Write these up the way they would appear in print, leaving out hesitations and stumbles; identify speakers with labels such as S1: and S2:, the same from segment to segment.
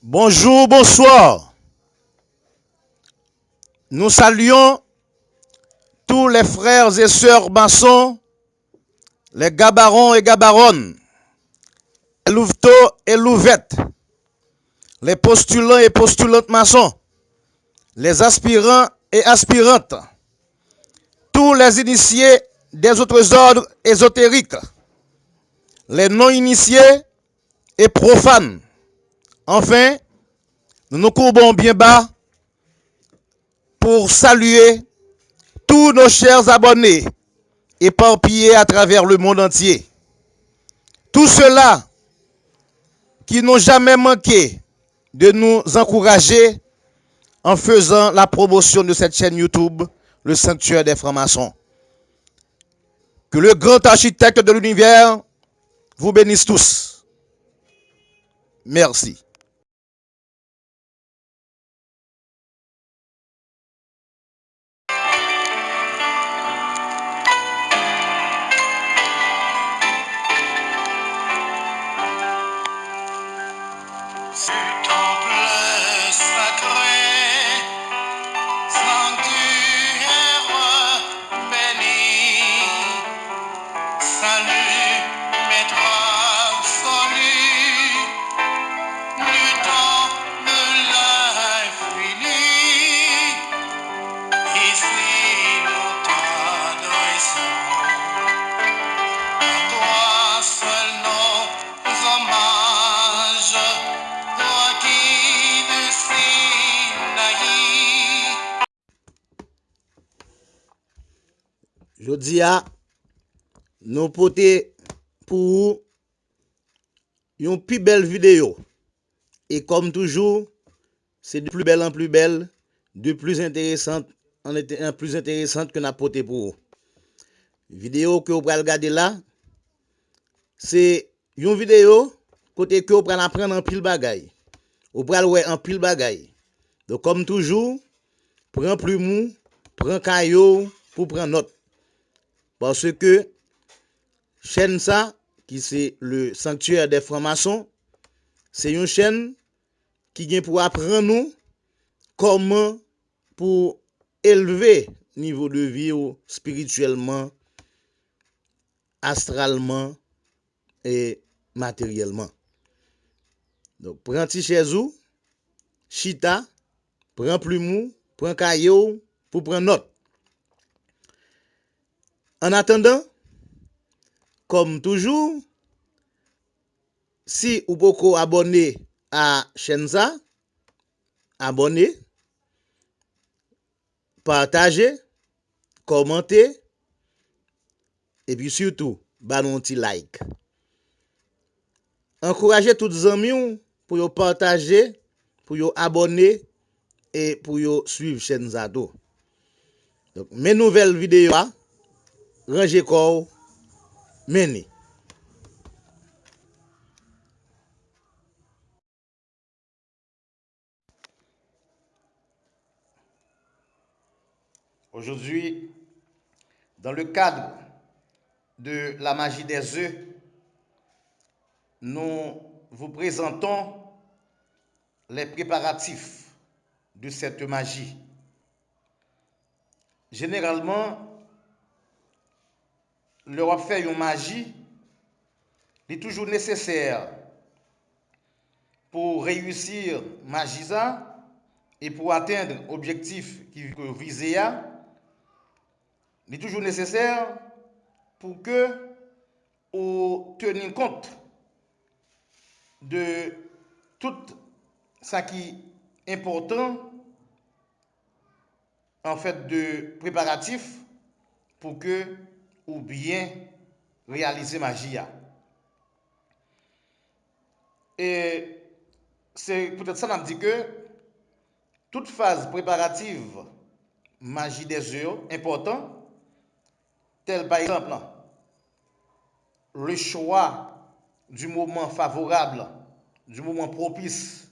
S1: Bonjour, bonsoir. Nous saluons tous les frères et sœurs maçons, les gabarons et gabaronnes, les louveteaux et louvettes, les postulants et postulantes maçons, les aspirants et aspirantes, tous les initiés des autres ordres ésotériques, les non-initiés et profanes. Enfin, nous nous courbons bien bas pour saluer tous nos chers abonnés éparpillés à travers le monde entier. Tous ceux-là qui n'ont jamais manqué de nous encourager en faisant la promotion de cette chaîne YouTube, le Sanctuaire des Francs-Maçons. Que le grand architecte de l'univers vous bénisse tous. Merci.
S2: Temple sacré, sanctuaire béni, salut maître absolu, du temps de l'infini, ici nous t'adressons, à toi seul nos hommages, toi qui de Sinaï.
S1: Je dis à nous porter pour une plus belle vidéo. Et comme toujours, c'est de plus belle en plus belle, de plus intéressante en plus intéressante que n'a porté pour vous. Vidéo que vous pouvez regarder là, c'est une vidéo côté que vous pouvez apprendre en pile bagaille. Vous pouvez voir en pile bagaille. Donc comme toujours, prends plus mou, prends caillou pour prendre note. Parce que chaîne ça, qui c'est le Sanctuaire des Francs-Maçons, c'est une chaîne qui vient pour apprendre nous comment pour élever niveau de vie spirituellement, astralement et matériellement. Donc, prends petit chez vous, chita, prends plumou, prends caillou pour prendre note. En attendant, comme toujours, si vous pouvez abonner à chaîne ça, abonnez, partagez, commentez, et puis surtout, banon un petit like. Encouragez tous les amis pour partager, pour abonner et pour suivre chaîne Zato. Donc, mes nouvelles vidéos, rangez corps, menez. Aujourd'hui, dans le cadre de la magie des œufs, nous vous présentons les préparatifs de cette magie. Généralement, le faire une magie est toujours nécessaire pour réussir magie et pour atteindre l'objectif qui visé il est toujours nécessaire pour que vous teniez compte de tout ce qui est important en fait de préparatifs pour que ou bien réaliser magie. Et c'est peut-être ça qu'on dit que toute phase préparative magie des œufs important, tel par exemple le choix du moment favorable, du moment propice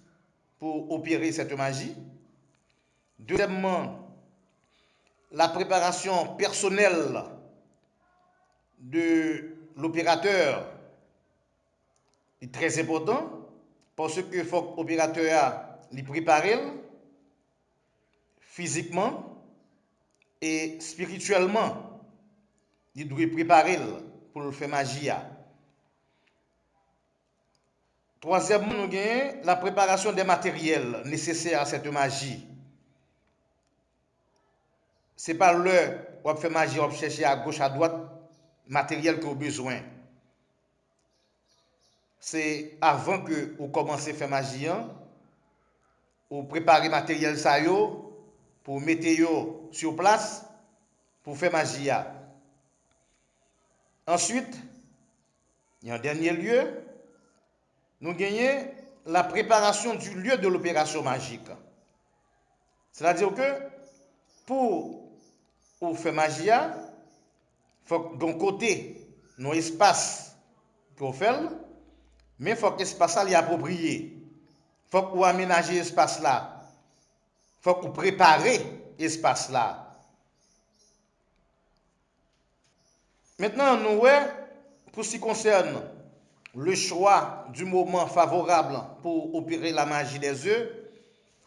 S1: pour opérer cette magie. Deuxièmement, la préparation personnelle de l'opérateur est très important. parce que faut que l'opérateur li prépare physiquement et spirituellement, il doit préparer pour le faire magie. Troisièmement, nous avons la préparation des matériels nécessaires à cette magie. Ce n'est pas l'heure où on fait magie, on chercher à gauche, à droite, matériel que vous avez besoin. C'est avant que vous commencez à faire magie, vous préparez matériel ça pour mettre sur place pour faire magie. Ensuite, en dernier lieu, nous gagnons la préparation du lieu de l'opération magique. C'est-à-dire que pour faire magie, il faut que d'un côté, nos espaces pour faire, mais il faut que l'espace soit approprié. Il faut que vous aménagez l'espace là. Il faut que vous préparez l'espace là. Maintenant, nous voyons, pour ce qui concerne le choix du moment favorable pour opérer la magie des œufs,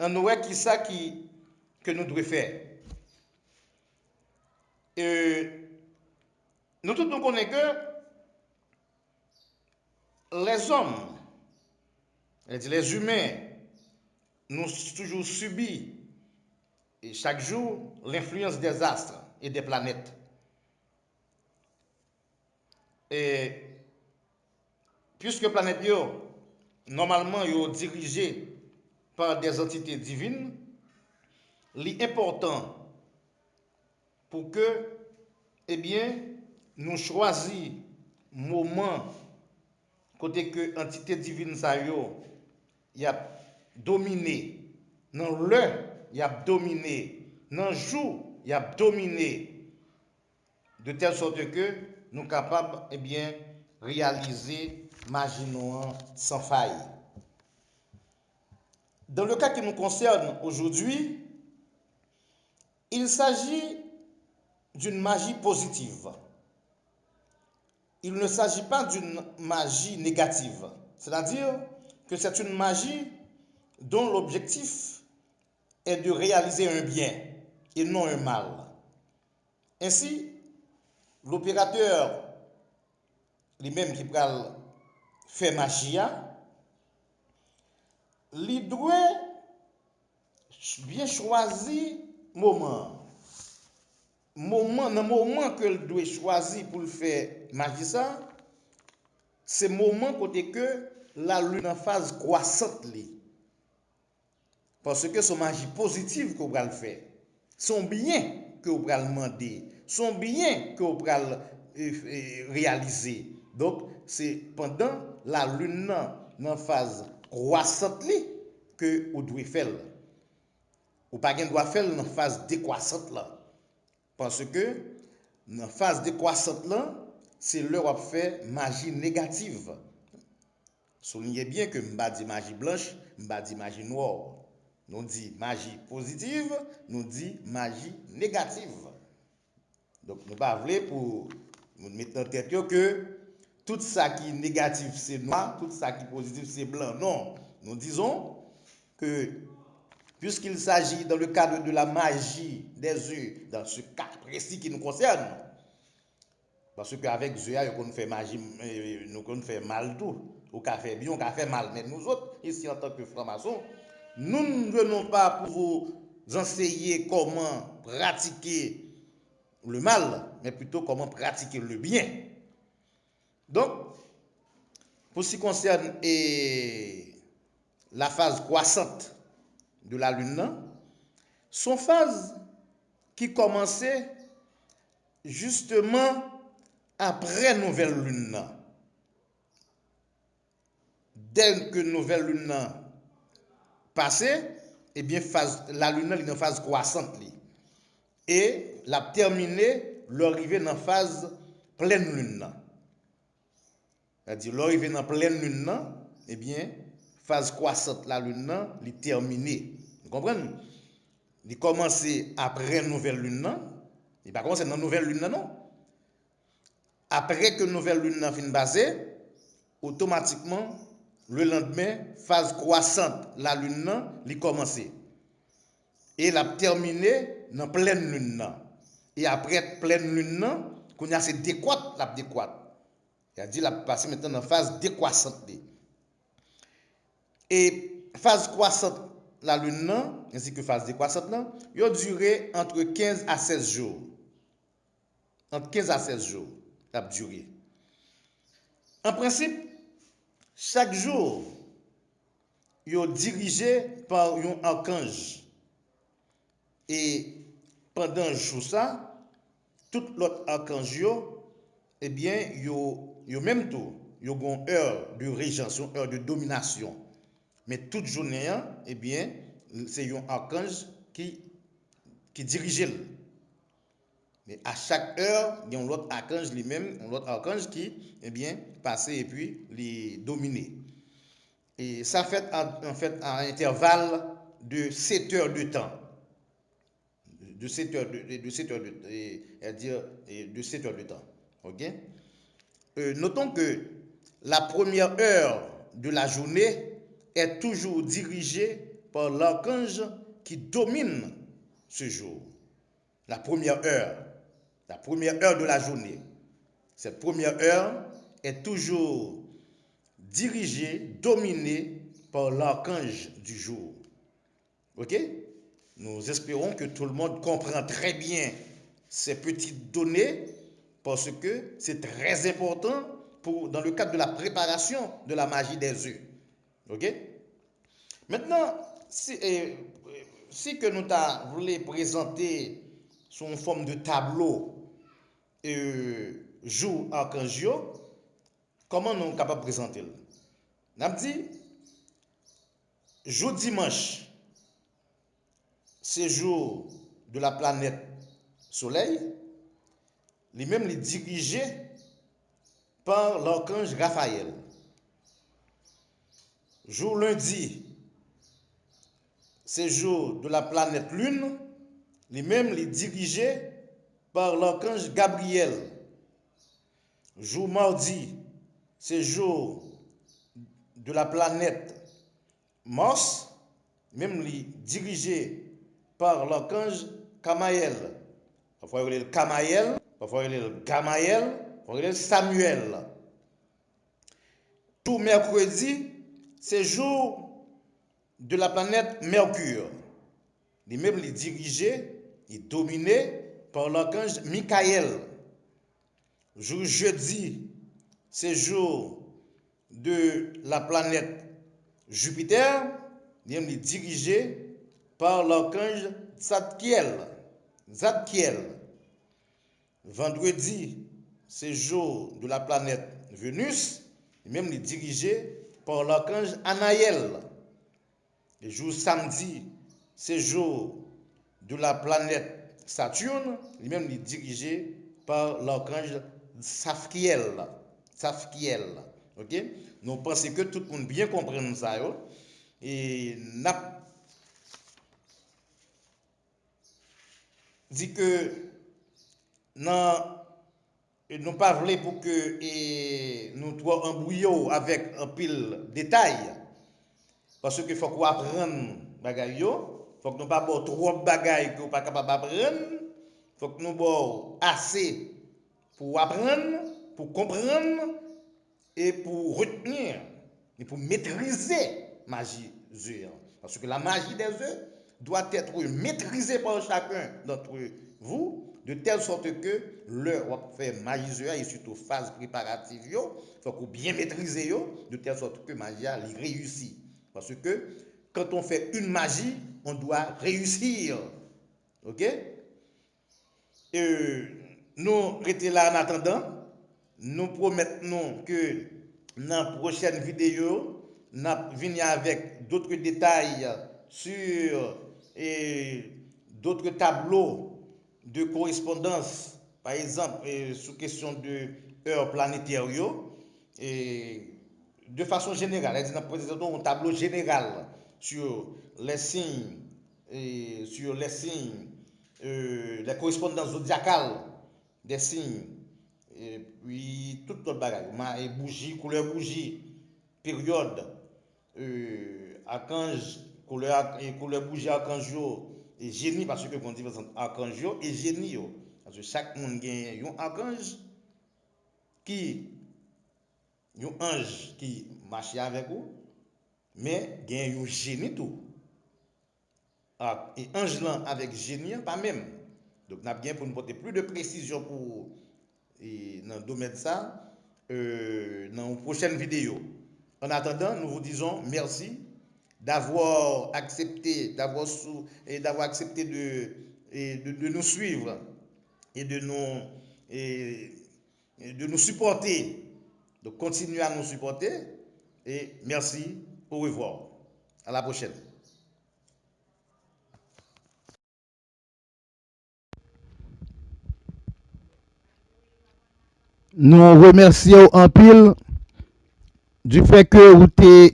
S1: nous voyons qui ça que nous devons faire. Nous tous nous connaissons que les hommes, les humains, nous toujours subi chaque jour l'influence des astres et des planètes. Et puisque les planètes, normalement, sont dirigées par des entités divines, l'important pour que, eh bien, nous choisissions moment côté que l'entité divine y a dominé, dans l'heure, y a dominé, dans le jour, y a dominé, de telle sorte que nous sommes capables, eh bien, réaliser magie noire sans faille. Dans le cas qui nous concerne aujourd'hui, il s'agit d'une magie positive. Il ne s'agit pas d'une magie négative. C'est-à-dire que c'est une magie dont l'objectif est de réaliser un bien et non un mal. Ainsi, l'opérateur lui-même qui va faire magie, il doit bien choisir moment. Dans le moment que il doit choisir pour faire magie ça, c'est le moment côté que la lune en phase croissante. Parce que c'est une magie positive que vous allez faire. Son bien que vous allez demander. Son bien que vous allez réaliser. Donc, c'est pendant la lune en phase croissante que vous devez faire. Ou pas qu'on doit faire en phase décroissante là. Parce que dans la phase décroissante là, c'est l'heure où on fait magie négative. Soulignez bien que je ne dis pas magie blanche, je ne dis pas magie noire. Nous dit magie positive, nous dit magie négative. Donc nous ne pas pour nous mettre en tête que tout ça qui est négatif c'est noir, tout ça qui est positif c'est blanc. Non, nous disons que puisqu'il s'agit dans le cadre de la magie des œufs, dans ce cas précis qui nous concerne, parce qu'avec œufs, on fait magie, nous on fait mal tout, ou qu'on fait bien, on fait mal. Mais nous autres, ici en tant que francs-maçons, nous ne venons pas pour vous enseigner comment pratiquer le mal, mais plutôt comment pratiquer le bien. Donc, pour ce qui concerne la phase croissante de la lune, son phase qui commençait justement après nouvelle lune. Dès que nouvelle lune passée, eh bien la lune est en phase croissante et la terminée l'arrivée dans phase pleine lune. C'est-à-dire l'arrivée dans pleine lune, eh bien phase croissante la lune est terminée. Vous comprenez? Il commence après nouvelle lune, il pas commencer dans nouvelle lune non. Après que nouvelle lune fin passée, automatiquement le lendemain, phase croissante, la lune nan, li commencé. Et la terminé dans pleine lune nan. Et après pleine lune nan, qu'on a c'est décroître, la décroître. Il a dit la passer maintenant dans phase décroissante. Et phase croissante, la lune nan, ainsi que phase décroissante nan, il a duré entre 15 à 16 jours. Entre 15 à 16 jours, la duré. En principe, chaque jour, il est dirigé par un archange. Et pendant un jour ça, tout l'autre archange, eh bien, yo même tout, yo une heure de régence, heure de domination. Mais toute journée, eh bien, c'est un archange qui dirige. Mais à chaque heure, il y a un autre archange lui-même, un autre archange qui, eh bien, passe et puis les dominer. Et ça fait en fait à intervalle de 7 heures de temps. De 7 heures de 7 heures de 7 heures de temps. OK? Notons que la première heure de la journée est toujours dirigée par l'archange qui domine ce jour. La première heure de la journée. Cette première heure est toujours dirigée, dominée par l'archange du jour. OK? Nous espérons que tout le monde comprend très bien ces petites données parce que c'est très important dans le cadre de la préparation de la magie des œufs. OK? Maintenant, si que nous voulons présenter sous une forme de tableau jour archange, comment nous sommes capables de présenter? Nous avons dit, jour dimanche, c'est jour de la planète Soleil, lui-même est dirigé par l'archange Raphaël. Jour lundi, c'est jour de la planète Lune, lui-même est dirigé par l'archange Gabriel. Jour mardi, c'est jour de la planète Mars, même est dirigé par l'archange Camaël. Parfois il est le Camaël, parfois il est le Gamaël, parfois il est le Samuel. Tout mercredi, c'est jour de la planète Mercure. Lui-même est dirigé et dominé par l'archange Michael. Jour jeudi, c'est jour de la planète Jupiter. Lui-même est dirigé par l'archange Zadkiel. Vendredi, c'est jour de la planète Vénus, même est dirigé par l'archange Anaël. Le jour samedi, c'est jour de la planète Saturne, lui-même est dirigé par l'archange Safkiel. OK? Nous pensons que tout le monde bien comprend ça. Et n'a dit que nous parlons pour que nous soyons embrouillés avec un pile de détails. Parce qu'il faut qu'on apprenne bagaille yo, faut que nous pas trop bagaille que pas capable d'apprendre, faut que nous bon assez pour apprendre, pour comprendre et pour retenir et pour maîtriser magie œufs. Parce que la magie des œufs doit être maîtrisée par chacun d'entre vous, de telle sorte que l'heure où fait magie œufs et surtout phase préparative yo, faut qu'on bien maîtriser yo, de telle sorte que magie a réussit. Parce que quand on fait une magie, on doit réussir. OK? Nous restons là en attendant. Nous promettons que dans la prochaine vidéo, nous venons avec d'autres détails sur d'autres tableaux de correspondance, par exemple, sur question de heure planétaire. Et de façon générale, nous présentons un tableau général sur les signes, les correspondances zodiacales des signes, et puis toute notre bagage, bougie, couleur bougie, période, archange, couleur bougie archange et génie, parce que qu'on dit entre archange et génie. Parce que chaque monde gagne un archange qui, un ange qui marche avec vous, mais gagne un génie tout. Et ange là avec génie, pas même. Donc, nous avons bien pour nous porter plus de précision pour dans le domaine de ça dans une prochaine vidéo. En attendant, nous vous disons merci d'avoir accepté, d'avoir accepté de nous suivre et de nous supporter. Donc, continuez à nous supporter et merci. Au revoir. À la prochaine. Nous remercions en pile du fait que vous prenez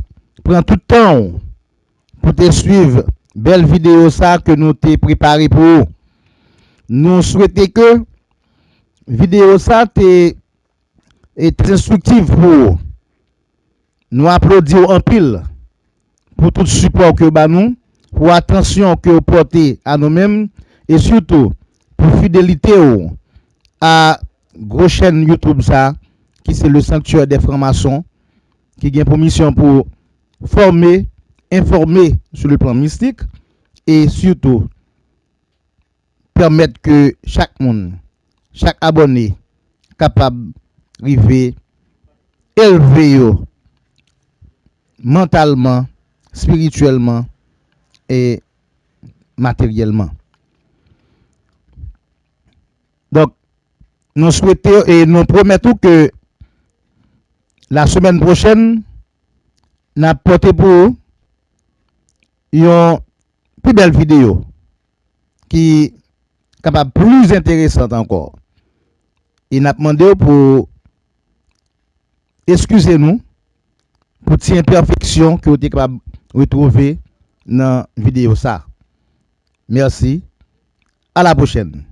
S1: tout le temps pour te suivre belle vidéo ça que nous t'ai préparé pour vous. Nous souhaitons que vidéo ça est très instructive pour vous. Nous applaudissons en pile pour tout le support que vous nous, pour l'attention que vous portez à nous-mêmes et surtout pour fidélité à gros chaîne YouTube ça qui c'est le sanctuaire des francs-maçons qui a pour mission pour former, informer sur le plan mystique et surtout permettre que chaque monde, chaque abonné capable d'arriver élevé mentalement, spirituellement et matériellement. Donc, nous souhaitons et nous promettons que la semaine prochaine, nous porté pour une plus belle vidéo qui est capable plus intéressante encore. Et nous demandé pour excusez-nous pour ces imperfections que vous êtes capable de retrouver dans la vidéo ça. Merci. À la prochaine.